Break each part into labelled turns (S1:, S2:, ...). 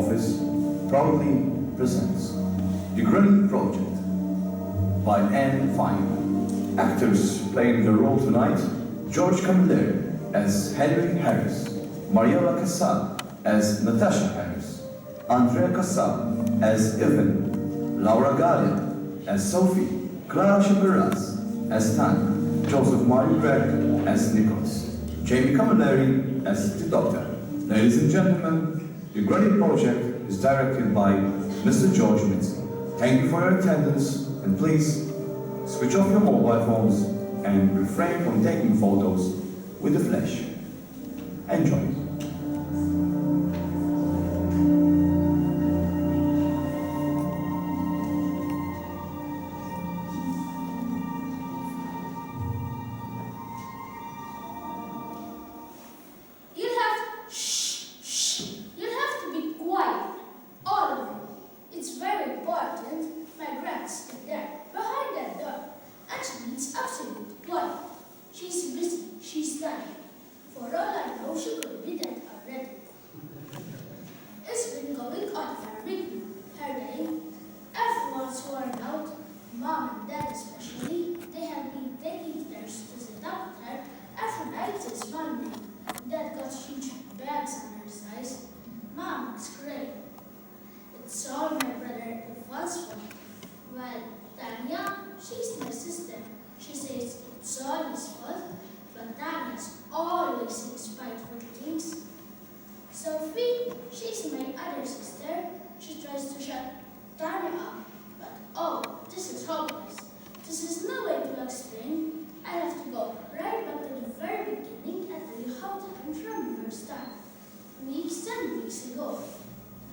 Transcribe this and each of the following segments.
S1: Office proudly presents The Granny Project by Anne Fine. Actors playing the role tonight: George Camilleri as Henry Harris, Mariela Casal as Natasha Harris, Andrea Casal as Evan, Laura Gallia as Sophie, Clara Chaperaz as Tanya, Joseph Mario Gregg as Nicholas, Jamie Camilleri as the Doctor. Ladies and gentlemen, The Granny Project is directed by Mr. George Mitzi. Thank you for your attendance, and please switch off your mobile phones and refrain from taking photos with the flash. Enjoy.
S2: Sophie, she's my other sister. She tries to shut Tanya up, but oh, this is hopeless. This is no way to explain. I have to go right back to the very beginning and tell you how time from first started. Weeks and weeks ago,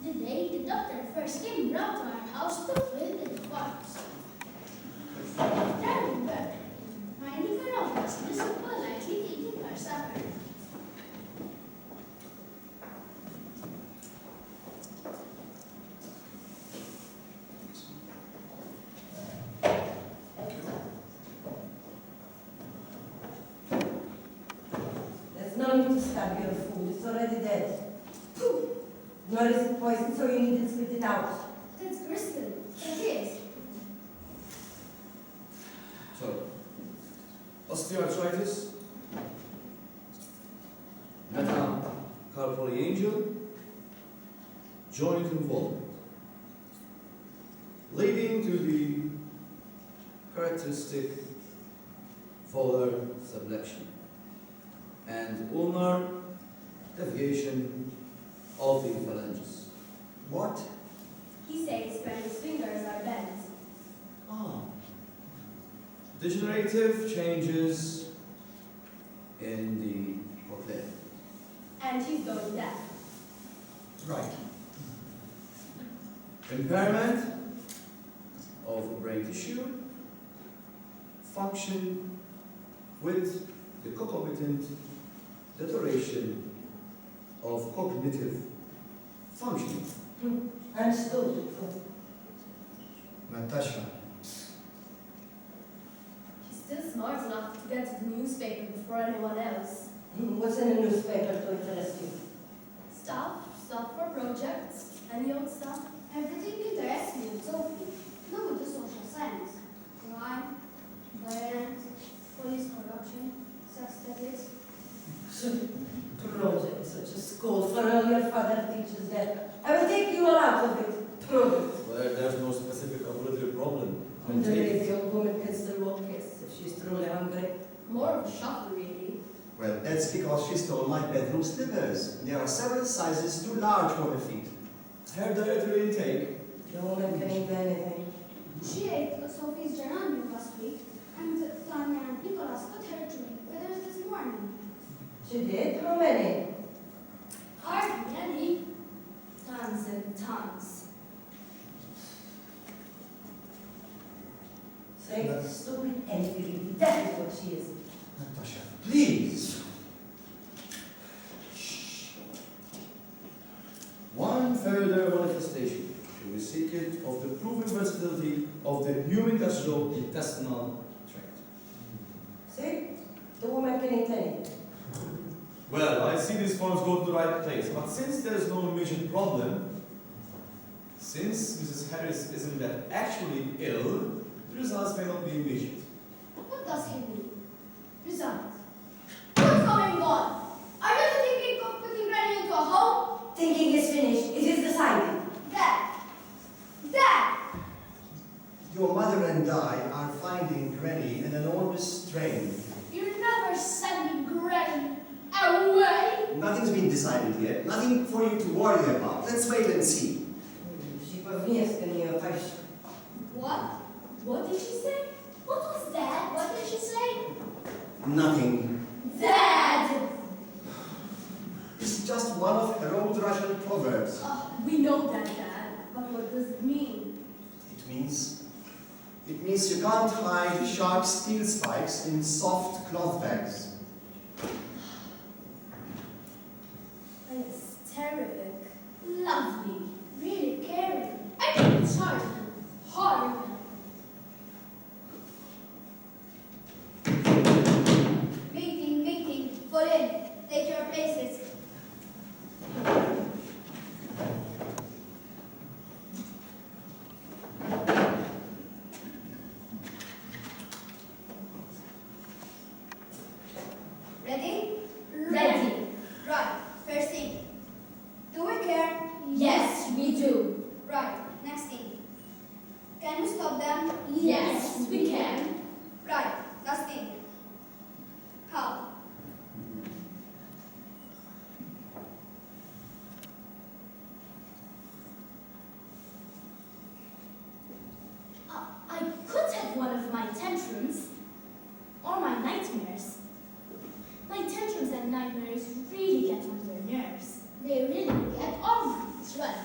S2: the day the doctor first came round to our house to fill in the forms. There we were, minding her own business and politely eating our supper.
S3: No need to stab your food, it's already dead. Nor is it poison, so you need to spit it out.
S2: That's crystal. It is.
S4: So, osteoarthritis, metacarpal joint involvement, leading to the characteristic volar subluxation and ulnar deviation of the phalanges.
S5: What?
S6: He says Granny's fingers are bent.
S4: Ah. Degenerative changes in the cochlea.
S6: And he's going deaf.
S5: Right.
S4: Impairment of brain tissue, function with the concomitant deterioration of cognitive functioning.
S3: Understood.
S5: Natasha.
S6: He's still smart enough to get to the newspaper before anyone else.
S3: What's in the newspaper to interest you?
S6: Stuff for projects, any old stuff.
S2: Everything interests me, Sophie. Look at the social science. Crime, violence, police corruption, sex studies.
S3: Project, such a school for all your father teaches there. I will take you all out of it. Project.
S4: Well, there's no specific ability problem.
S3: And the lazy old woman can still walk, yes, if she's truly hungry.
S6: More of a shuffle, really.
S5: Well, that's because she stole my bedroom slippers. There are several sizes too large for her feet.
S4: Her dietary intake.
S3: The woman can eat anything.
S2: She ate Sophie's geranium last week, and Tanya and Nicholas put her to me with us this morning.
S3: She did? How many?
S2: Hardly any.
S6: Tons and tons.
S3: Say, stupid entity. That is what she is.
S5: Natasha, please.
S4: One further manifestation should be secret of the proven versatility of the human gastrointestinal tract.
S3: See? The woman can eat anything.
S4: Well, I see these forms go to the right place, but since there's no immediate problem, Since Mrs. Harris isn't that actually ill, the results may not be immediate.
S6: What does he mean? Results. What's going on? Are you thinking of putting Granny into a home?
S3: Thinking is finished. It is decided.
S6: Dad! Dad!
S5: Your mother and I are finding Granny an enormous strain.
S2: You're never sending Granny away.
S5: Nothing's been decided yet. Nothing for you to worry about. Let's wait and see.
S3: She powinien nie opaść.
S6: What? What did she say?
S2: What was that? What did she say?
S5: Nothing.
S6: Dad!
S5: It's just one of her old Russian proverbs.
S6: We know that, Dad. But what does it mean?
S5: It means you can't hide sharp steel spikes in soft cloth bags.
S6: It's terrific.
S2: Lovely. Really caring. I think it's hard. Hard.
S6: Meeting, meeting. Fall in. Take your places. Ready?
S2: Ready.
S6: Right. First thing. Do we care?
S2: Yes, we do.
S6: Right. Next thing. Can we stop them?
S2: Yes, we can.
S6: Right. Last thing. How?
S2: I could have one of my tantrums. Or my nightmares. My tantrums and nightmares really get on their nerves. They really get on my well.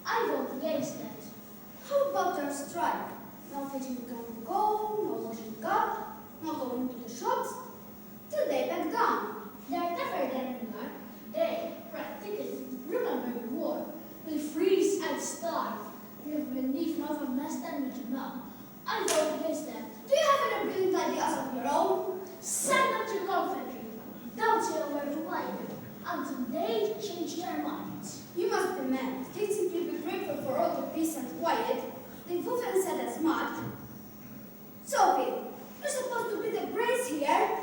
S2: I vote against that.
S6: How about our strike? No fetching the gun to go, no washing up, no going to the shops, till they back down.
S2: They're tougher than we are. They practically remember the war. We freeze and starve. Live beneath not a mess than we do now. I vote against that.
S6: Do you have any brilliant ideas of your own?
S2: Send them to conflict. Don't say a word to either until they change their minds.
S6: You must be mad. They simply be grateful for all the peace and quiet. They've often said as much. Sophie, you're supposed to be the brains here.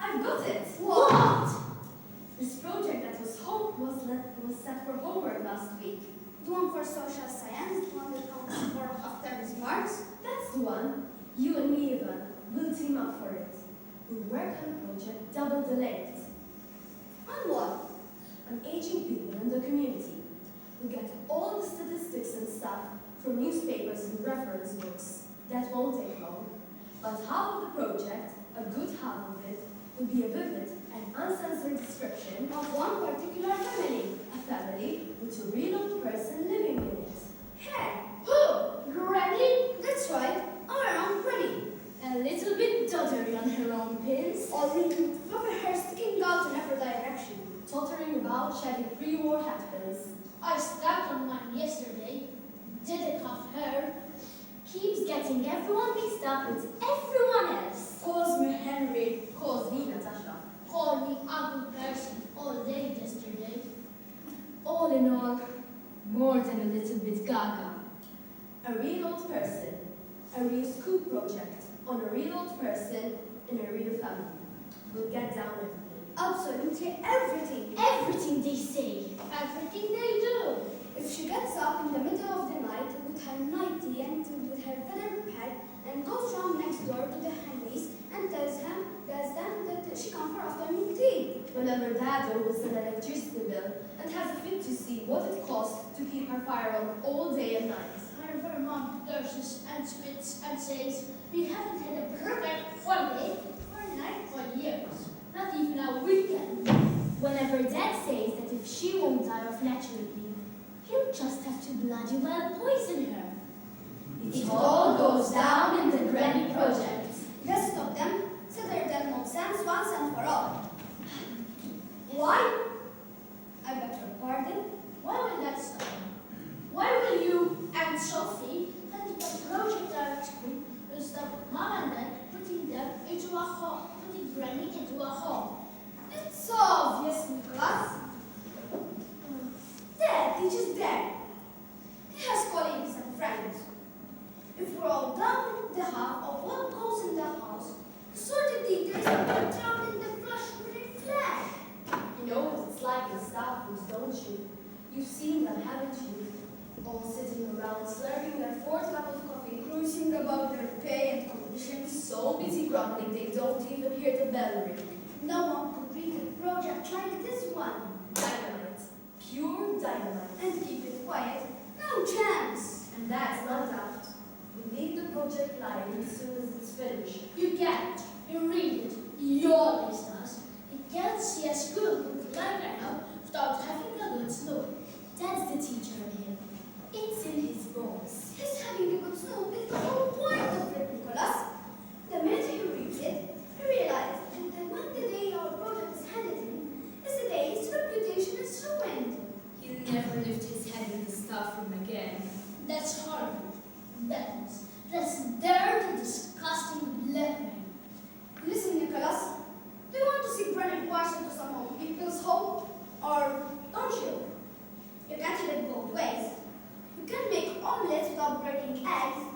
S6: I've got it.
S2: What?
S6: This project that was set for homework last week. The one for social science, the one that counts for half-term marks.
S7: That's the one. You and me, Ivan, will team up for it. We'll work on a project double the length.
S6: On what?
S7: On aging people in the community. We'll get all the statistics and stuff from newspapers and reference books. That won't take long. But half of the project, a good half of it, will be a vivid and uncensored description
S6: Of one particular family.
S7: a family with a real old person living in it.
S6: Hey,
S2: Who? Granny?
S6: that's right. Our own Granny.
S2: A little bit doddery on her own pins.
S6: All wrinkled with her hair sticking out in every direction.
S7: Tottering about, shedding pre-war hatpins.
S2: I stepped on one yesterday. Didn't have her. Keeps getting everyone mixed up with everyone else.
S6: Calls me Henry.
S7: Calls me Natasha.
S2: Called me ugly person all day yesterday.
S7: All in all, more than a little bit gaga. A real old person, a real school project on a real old person in a real family. We'll get down everything.
S6: Absolutely everything.
S2: Everything they say. Everything they do.
S6: If she gets up in the middle of the night with her nightie and with her feather pad and goes round next door to the Henrys and tells them that she come for afternoon tea.
S7: Whenever Dad owes an electricity bill and has a fit to see what it costs to keep her fire on all day and night.
S2: Whenever Mom curses and spits and says, we haven't had a perfect holiday for a night for years. Not even a weekend. Whenever Dad says that if she won't die of naturally, he'll just have to bloody well poison her. It all goes down in the Granny Project.
S6: Let's stop them. Settle their nonsense once and for all. Why? I beg your pardon.
S2: Why will that stop? Why will you and Sophie and the project directory will stop Mom and Dad putting them into a home, putting Granny into a home?
S6: It's so obvious, Nicholas.
S7: haven't you? You've seen them, haven't you? All sitting around, slurping their fourth cup of coffee, cruising about their pay and conditions, so busy grumbling they don't even hear the bell ring.
S6: No one could read a project like this one.
S7: Dynamite. Pure dynamite.
S6: And keep it quiet. No chance.
S7: And that's not daft. We leave the project lying as soon as it's finished.
S2: You can't. You read it. He always does. He can't see a school book like I know without having a good snoop. That's the teacher in him. It's in his bones.
S6: His having a good snoop is the whole point of it, Nicholas. The minute he reads it, he realizes that when the day our project is handed in is the day his reputation is ruined.
S7: He'll never lift his head in the staff room again.
S2: That's horrible. That's dirty, disgusting lettering.
S6: Listen, Nicholas, do you want to see Brennan Parson to some of people's home? Or don't you? You can't have it both ways. You can make omelets without breaking eggs.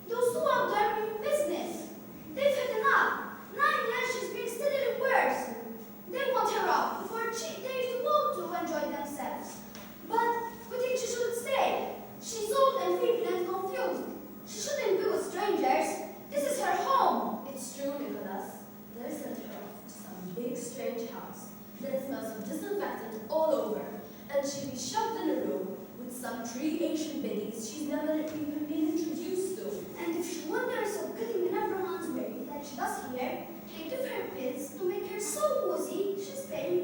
S6: Those two out there mean business. They've had enough. 9 years she's being steadily worse. They want her out for a cheap day to go to enjoy themselves. But we think she should stay. She's old and feeble and confused. She shouldn't be with strangers. This is her home.
S7: It's true, Nicholas. There's sent her off to some big strange house that smells of disinfectant all over, and she'll be shoved in a room with some 3 Asian biddies she's never even been introduced to.
S6: And if she wonders of getting an everyone's way like she does here, they give her pills to make her so woozy she's paying